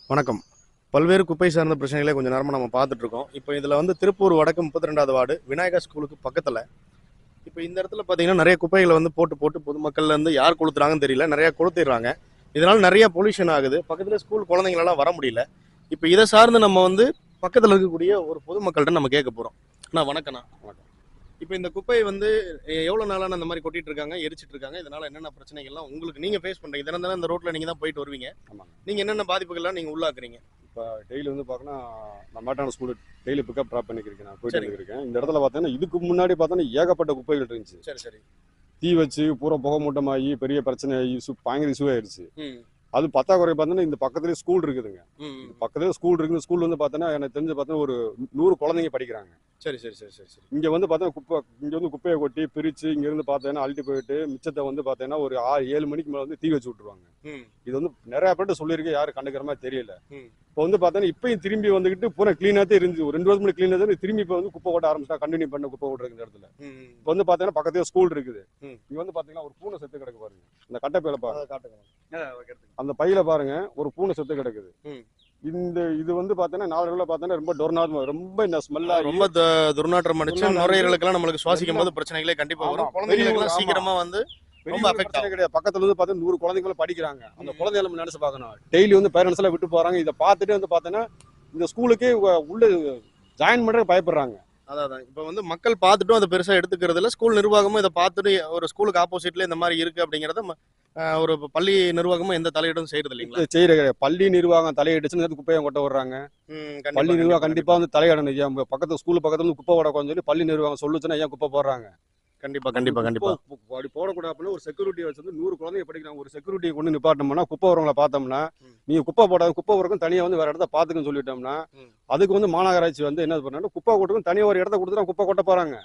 வணக்கம். பல்வேறு குப்பை சார்ந்த பிரச்சனைகளை கொஞ்சம் நேரமா நம்ம பார்த்துட்டு இருக்கோம். இப்போ இதுல வந்து திருப்பூர் வடக்கு 32வது வார்டு விநாயகா ஸ்கூலுக்கு பக்கத்துல, இப்போ இந்த இடத்துல பார்த்தீங்கன்னா நெறைய குப்பைகள வந்து போட்டு பொதுமக்கள்ல இருந்து யார் கொளுத்துறாங்கன்னு தெரியல. நெறைய கொளுத்திடுறாங்க. இதனால நெறைய பொல்யூஷன் ஆகுது. பக்கத்துல ஸ்கூல் குழந்தைங்களலாம் வர முடியல. இப்போ இத சார்ந்து நம்ம வந்து பக்கத்துல இருக்கக்கூடிய ஒரு பொதுமக்கள்ட்ட நம்ம கேட்க போறோம். அண்ணா வணக்கம்ண்ணா. வணக்கம். இப்போ இந்த குப்பை வந்து எவ்வளவு நாளா அந்த மாதிரி கொட்டிட்டு இருக்காங்க, எரிச்சிட்டு இருக்காங்க. இதனால என்னென்ன பிரச்சனைகள்லாம் உங்களுக்கு நீங்க ஃபேஸ் பண்றீங்க? தினம் தினம் இந்த ரோட்ல நீங்க தான் போயிட்டு வருவீங்க. ஆமாங்க. நீங்க என்னென்ன பாதிப்புகள்லாம் நீங்க உள்ளாக்குறீங்க? இப்போ டெய்லி வந்து பார்த்தோன்னா, நான் மேட்டான ஸ்கூலு டெய்லி பிக்கப் ட்ராப் பண்ணிக்கிருக்கேன். நான் போயிட்டு சரிங்க. வந்துருக்கேன். இந்த இடத்துல பார்த்தீங்கன்னா, இதுக்கு முன்னாடி பார்த்தோன்னா ஏகப்பட்ட குப்பைகள் இருந்துச்சு. சரி, சரி. தீ வச்சு பூரா புகை மூட்டமாகி பெரிய பிரச்சனையாகி பயங்கர இஷ்யூ ஆயிடுச்சு. ம். அது பத்தாக்குறை பார்த்தோன்னா, இந்த பக்கத்துலேயே ஸ்கூல் இருக்குதுங்க. ம். பக்கத்துலேயே ஸ்கூல் இருக்குது. ஸ்கூல் வந்து பார்த்தோன்னா, எனக்கு தெரிஞ்சு பார்த்தோன்னா ஒரு 100 குழந்தைங்க படிக்கிறாங்க. சரி, சரி, சரி, சரி, சரி. இங்கே வந்து பார்த்தோன்னா இங்கே வந்து குப்பையை கொட்டி பிரித்து இங்கேருந்து பார்த்தோன்னா அள்ளிட்டு போயிட்டு மிச்சத்தை வந்து பார்த்தோன்னா ஒரு 6-7 மணிக்கு மேலே வந்து தீ வச்சு விட்ருவாங்க. ம். இது வந்து நிறையா பேர்ட்ட சொல்லியிருக்கேன், யாரும் கண்டுக்கிற மாதிரி தெரியல. ம். இப்போ வந்து பார்த்தோன்னா இப்பயும் திரும்பி வந்துக்கிட்டு பூரா க்ளீனாக இருந்துச்சு. ஒரு 2 வருஷம் முன்னாடி க்ளீனாக தான் திரும்பி இப்போ வந்து குப்பை கொட்ட ஆரம்பிச்சா கண்டினியூ பண்ண குப்பை கொட்டுறது இந்த இடத்துல. ம். இப்போ வந்து பார்த்தீங்கன்னா பக்கத்துல ஸ்கூல் இருக்குது. ம். இங்க வந்து பார்த்தீங்கன்னா ஒரு பூனை செத்து கிடக்கு பாருங்க. அந்த கட்டைப்பையில பாருங்க. அத காட்டுங்க. வைக்கிறதுக்கு. அந்த பையில பாருங்க ஒரு பூனை செத்து கிடக்குது. ம். இது வந்து பார்த்தீங்கன்னா நாளடைவுல பார்த்தீங்கன்னா ரொம்ப டொர்னாத்மா ரொம்ப இந்த ஸ்மெல்லா ரொம்ப துர்நாற்றம் அடிச்சு துர்நாற்றம் நுரையீரலுக்கெல்லாம் நம்மளுக்கு சுவாசிக்கும் எல்லாம் போது பிரச்சனைகளே கண்டிப்பா ஆமா. வரும். பெரிய குழந்தைகளுக்கெல்லாம் ஆமா. சீக்கிரமா வந்து பெரிய ரொம்ப ஒரு அஃபெக்ட் பிரச்சனை ஆகும். கிடையாது. பக்கத்துல வந்து பார்த்தா 100 குழந்தைங்களும் படிக்கிறாங்க. அந்த ம். குழந்தைகளை நம்ம நினைச்சு பார்க்கணும். டெய்லி வந்து பேரண்ட்ஸ் எல்லாம் விட்டு போறாங்க. இதை பார்த்துட்டு வந்து பார்த்தீங்கன்னா இந்த ஸ்கூலுக்கே உள்ள ஜாயின் பண்றதுக்கு பயப்படுறாங்க. அதான் இப்ப வந்து மக்கள் பார்த்துட்டும் அதை பெருசா எடுத்துக்கிறது இல்ல. ஸ்கூல் நிர்வாகமும் இதை பார்த்துட்டு ஒரு ஸ்கூலுக்கு ஆப்போசிட்ல இந்த மாதிரி இருக்கு அப்படிங்கறத ஒரு பள்ளி நிர்வாகமும் எந்த தலையிடும் செய்யறது இல்லைங்களா? செய்யற பள்ளி நிர்வாகம் தலையிடுச்சுன்னு குப்பையை கொட்ட விடுறாங்க. ம். பள்ளி கண்டிப்பா, நிர்வாகம் கண்டிப்பா, கண்டிப்பா வந்து தலையிடணும். ஏன் பக்கத்து ஸ்கூல் பக்கத்துல இருந்து குப்பை போடக்கூடாதுன்னு சொல்லி பள்ளி நிர்வாகம் சொல்லுச்சுன்னா ஏன் குப்பை போடுறாங்க? கண்டிப்பா, கண்டிப்பா, கண்டிப்பா. அப்படி போடக்கூடாது அப்படின்னு ஒரு செக்யூரிட்டி வச்சு 100 குழந்தைங்க படிக்கிறாங்க. ஒரு செக்யூரிட்டியை கொண்டு நிப்பாட்டோம்னா குப்பை வரவங்களை பார்த்தோம்னா ம். நீங்க குப்பை போடாத குப்பை வரக்கும் தனியா வந்து வேற இடத்த பாத்துக்குன்னு சொல்லிட்டோம்னா ம். அதுக்கு வந்து மாநகராட்சி வந்து என்ன பண்ணாங்கன்னா குப்பை கொட்டுக்கும் தனியா ஒரு இடத்த கொடுத்து குப்பை கொட்ட போறாங்க.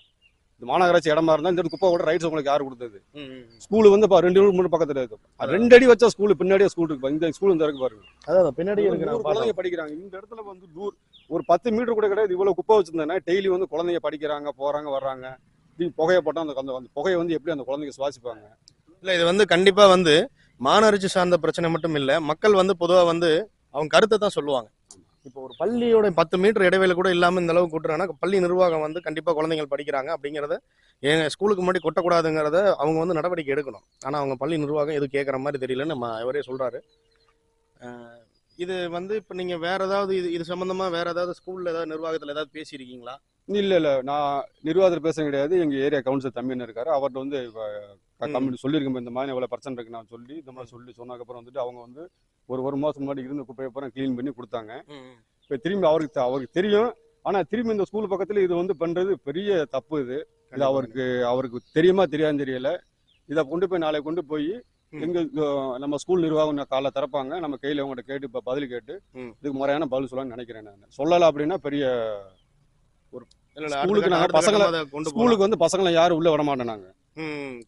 இந்த மாநகராட்சி இடமா இருந்தா இந்த குப்பை கொட்ட ரைட்ஸ் உங்களுக்கு யாரு கொடுத்தது? ம். ம். ஸ்கூல் வந்து 2 3 பக்கத்துல இருக்கு. 2 அடி வச்சா ஸ்கூல் பின்னாடியே ஸ்கூல் இருக்கு. இந்த ஸ்கூல் இந்த இருக்கு பாருங்க. அதான் பின்னாடி இருக்கு. 100 குழந்தைங்க படிக்கிறாங்க. இந்த இடத்துல வந்து ஒரு 10 மீட்டர் கூட கிடையாது. இவ்வளவு குப்பை வச்சிருந்தேன்னா டெய்லி வந்து குழந்தைங்க படிக்கிறாங்க, போறாங்க, வர்றாங்க. புகையை போட்டா அந்த அந்த புகையை வந்து எப்படி அந்த குழந்தைங்க சுவாசிப்பாங்க? இல்ல இது வந்து கண்டிப்பா வந்து மாநகராட்சி சார்ந்த பிரச்சனை மட்டும் இல்ல. மக்கள் வந்து பொதுவா வந்து அவங்க கருத்தை தான் சொல்லுவாங்க. இப்போ ஒரு பள்ளியோட 10 மீட்டர் இடைவேளை கூட இல்லாம இந்த அளவுக்கு கூட்டுறாங்கன்னா பள்ளி நிர்வாகம் வந்து கண்டிப்பா குழந்தைகள் படிக்கிறாங்க அப்படிங்கறத எங்க ஸ்கூலுக்கு முன்னாடி கொட்டக்கூடாதுங்கிறத அவங்க வந்து நடவடிக்கை எடுக்கணும். ஆனா அவங்க பள்ளி நிர்வாகம் எதுவும் கேட்கற மாதிரி தெரியலன்னு நம்ம அவரே சொல்றாரு. அஹ் இது வந்து இப்ப நீங்க வேற ஏதாவது இது சம்பந்தமா வேற ஏதாவது ஸ்கூல்ல ஏதாவது நிர்வாகத்துல ஏதாவது பேசியிருக்கீங்களா? இல்ல நான் நிர்வாகத்தில் பேச கிடையாது. எங்க ஏரியா கவுன்சிலர் தம்பின்னு இருக்காரு. அவர்கிட்ட வந்து கம்பெனி சொல்லியிருக்கேன் இந்த மாதிரி எவ்வளவு பிரச்சனை இருக்கு நான் சொல்லி இந்த மாதிரி சொல்லி சொன்னதுக்கப்புறம் வந்துட்டு அவங்க வந்து ஒரு மாசம் முன்னாடி இருந்த குப்பையை பூரா கிளீன் பண்ணி கொடுத்தாங்க. இப்போ திரும்பி அவருக்கு தெரியும். ஆனா திரும்பி இந்த ஸ்கூல் பக்கத்துல இது வந்து பண்றது பெரிய தப்பு. இது அவருக்கு தெரியுமா தெரியாதுன்னு தெரியல. இதை கொண்டு போய் நாளைக்கு கொண்டு போய் எங்க நம்ம ஸ்கூல் நிர்வாகம் காலைல திறப்பாங்க. நம்ம கையில அவங்ககிட்ட கேட்டு இப்போ பதில் கேட்டு இதுக்கு முறையான பதில் சொல்லலாம்னு நினைக்கிறேன். நான் சொல்லலை அப்படின்னா பெரிய ஒரு ஸ்கூலுக்கு நாங்கள் ஸ்கூலுக்கு வந்து பசங்களை யாரும் உள்ள விட மாட்டேனாங்க.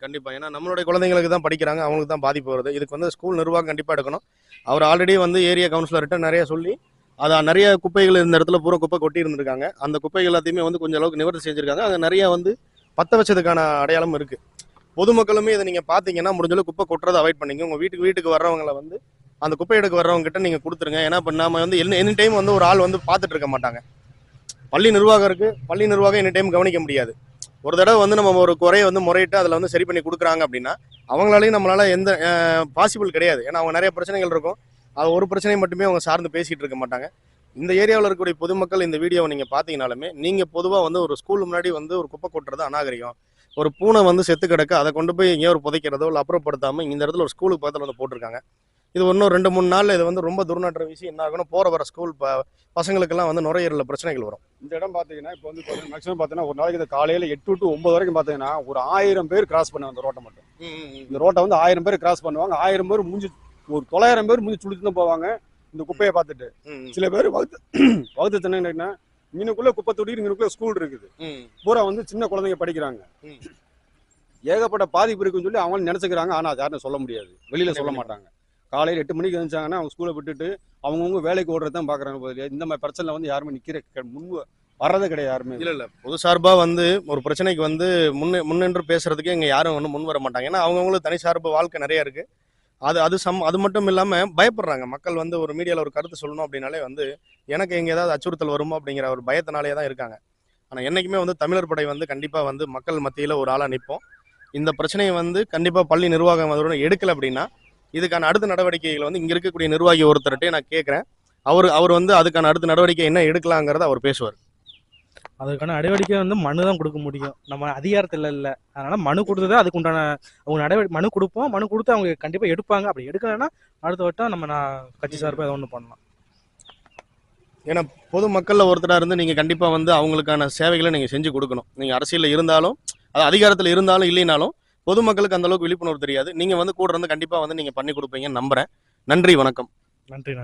கண்டிப்பா. ஏன்னா நம்மளுடைய குழந்தைங்களுக்கு தான் படிக்கிறாங்க, அவங்களுக்கு தான் பாதிப்பு வருது. இதுக்கு வந்து ஸ்கூல் நிர்வாகம் கண்டிப்பா எடுக்கணும். அவர் ஆல்ரெடி வந்து ஏரியா கவுன்சிலர்கிட்ட நிறைய சொல்லி அதான் நிறைய குப்பைகள் இந்த இடத்துல பூரா குப்பை கொட்டி இருந்திருக்காங்க. அந்த குப்பைகள் எல்லாத்தையுமே வந்து கொஞ்சம் அளவுக்கு நிவர்த்தி செஞ்சிருக்காங்க. அது நிறைய வந்து பத்த வச்சதுக்கான அடையாளம் இருக்கு. பொதுமக்களுமே இதை நீங்க பாத்தீங்கன்னா முடிஞ்சளவு குப்பை கொட்டுறதை அவாய்ட் பண்ணிங்க. உங்க வீட்டுக்கு வர்றவங்களை வந்து அந்த குப்பை எடுக்க வர்றவங்க கிட்ட நீங்க கொடுத்துருங்க. ஏன்னா இப்போ நாம வந்து எனி டைம் வந்து ஒரு ஆள் வந்து பார்த்துட்டு இருக்க மாட்டாங்க. பள்ளி நிர்வாகம் இருக்கு. பள்ளி நிர்வாகம் எனி டைம் கவனிக்க முடியாது. ஒரு தடவை வந்து நம்ம ஒரு குறையை வந்து முறையிட்டு அதில் வந்து சரி பண்ணி கொடுக்குறாங்க அப்படின்னா அவங்களாலையும் நம்மளால எந்த பாசிபிள் கிடையாது. ஏன்னா அவங்க நிறைய பிரச்சனைகள் இருக்கும். அது ஒரு பிரச்சனையை மட்டுமே அவங்க சார்ந்து பேசிட்டு இருக்க மாட்டாங்க. இந்த ஏரியாவில் இருக்கக்கூடிய பொதுமக்கள் இந்த வீடியோவை நீங்கள் பார்த்தீங்கனாலுமே நீங்கள் பொதுவாக வந்து ஒரு ஸ்கூல் முன்னாடி வந்து ஒரு குப்பை கொட்டுறது அநாகரிகம். ஒரு பூனை வந்து செத்து கிடக்க அதை கொண்டு போய் எங்கேயோ ஒரு புதைக்கிறதோ இல்லை அப்புறப்படுத்தாமல் இந்த இடத்துல ஒரு ஸ்கூலுக்கு பக்கத்தில் வந்து போட்டிருக்காங்க. இது இன்னும் 2-3 நாளில் இது வந்து ரொம்ப துர்நாற்ற வீசி என்ன ஆகணும் போகிற வர ஸ்கூல் பசங்களுக்கெல்லாம் வந்து நுரையீரலில் பிரச்சனைகள் வரும். இந்த இடம் பார்த்தீங்கன்னா இப்போ வந்து மேக்ஸிமம் பார்த்தீங்கன்னா ஒரு நாளைக்கு காலையில் 8 to 9 வரைக்கும் பார்த்தீங்கன்னா ஒரு 1000 பேர் கிராஸ் பண்ணுவாங்க இந்த ரோட்டை மட்டும். இந்த ரோட்டை வந்து 1000 பேர் கிராஸ் பண்ணுவாங்க. 1000 பேர் ஒரு 900 பேர் முடிஞ்சு சுழித்து தான் போவாங்க இந்த குப்பையை பார்த்துட்டு. சில பேர் வகுத்து தின்னா இங்கனுக்குள்ள குப்பை தொட்டி இங்கனுக்குள்ள ஸ்கூல் இருக்குது. பூரா வந்து சின்ன குழந்தைங்க படிக்கிறாங்க. ஏகப்பட்ட பாதிப்பு இருக்குன்னு சொல்லி அவங்க நினைச்சுக்கிறாங்க. ஆனா அது யாரும் சொல்ல முடியாது, வெளியில சொல்ல மாட்டாங்க. காலையில் 8 மணிக்கு எழுந்தாங்கன்னா அவங்க ஸ்கூலை விட்டுட்டு அவங்கவுங்க வேலைக்கு ஓடுறது தான் பார்க்குறாங்க. இந்த மாதிரி பிரச்சனை வந்து யாருமே முன் வர்றதே கிடையாது யாருமே. இல்லை பொது சார்பாக வந்து ஒரு பிரச்சனைக்கு வந்து முன்னின்று பேசுறதுக்கு இங்கே யாரும் வந்து முன் வர மாட்டாங்க. ஏன்னா அவங்கவுங்களுக்கு தனி சார்பு வாழ்க்கை நிறைய இருக்கு. அது மட்டும் இல்லாமல் பயப்படுறாங்க மக்கள். வந்து ஒரு மீடியாவில் ஒரு கருத்து சொல்லணும் அப்படின்னாலே வந்து எனக்கு எங்கே ஏதாவது அச்சுறுத்தல் வருமோ அப்படிங்கிற ஒரு பயத்தினாலே தான் இருக்காங்க. ஆனால் என்றைக்குமே வந்து தமிழர் படை வந்து கண்டிப்பாக வந்து மக்கள் மத்தியில் ஒரு ஆளாக நிற்போம். இந்த பிரச்சனையை வந்து கண்டிப்பாக பள்ளி நிர்வாகம் அதோட எடுக்கலை அப்படின்னா இதுக்கான அடுத்த நடவடிக்கைகளை வந்து இங்கே இருக்கக்கூடிய நிர்வாகி ஒருத்தர்கிட்டே நான் கேட்குறேன். அவர் வந்து அதுக்கான அடுத்த நடவடிக்கை என்ன எடுக்கலாங்கிறத அவர் பேசுவார். அதுக்கான நடவடிக்கை வந்து மனு தான் கொடுக்க முடியும், நம்ம அதிகாரத்தில் இல்லை. அதனால மனு கொடுத்தது அதுக்கு உண்டான அவங்க மனு கொடுப்போம். மனு கொடுத்து அவங்க கண்டிப்பாக எடுப்பாங்க. அப்படி எடுக்கலைன்னா அடுத்த வட்டம் நம்ம கட்சி சார்பாக ஏதோ ஒன்று பண்ணலாம். ஏன்னா பொதுமக்களில் ஒருத்தராக இருந்து நீங்கள் கண்டிப்பாக வந்து அவங்களுக்கான சேவைகளை நீங்கள் செஞ்சு கொடுக்கணும். நீங்கள் அரசியலில் இருந்தாலும் அது அதிகாரத்தில் இருந்தாலும் இல்லைனாலும் பொதுமக்களுக்கு அந்த அளவுக்கு விழிப்புணர்வு தெரியாது. நீங்கள் வந்து கூட இருந்து கண்டிப்பாக வந்து நீங்கள் பண்ணி கொடுப்பீங்கன்னு நம்புகிறேன். நன்றி, வணக்கம். நன்றி.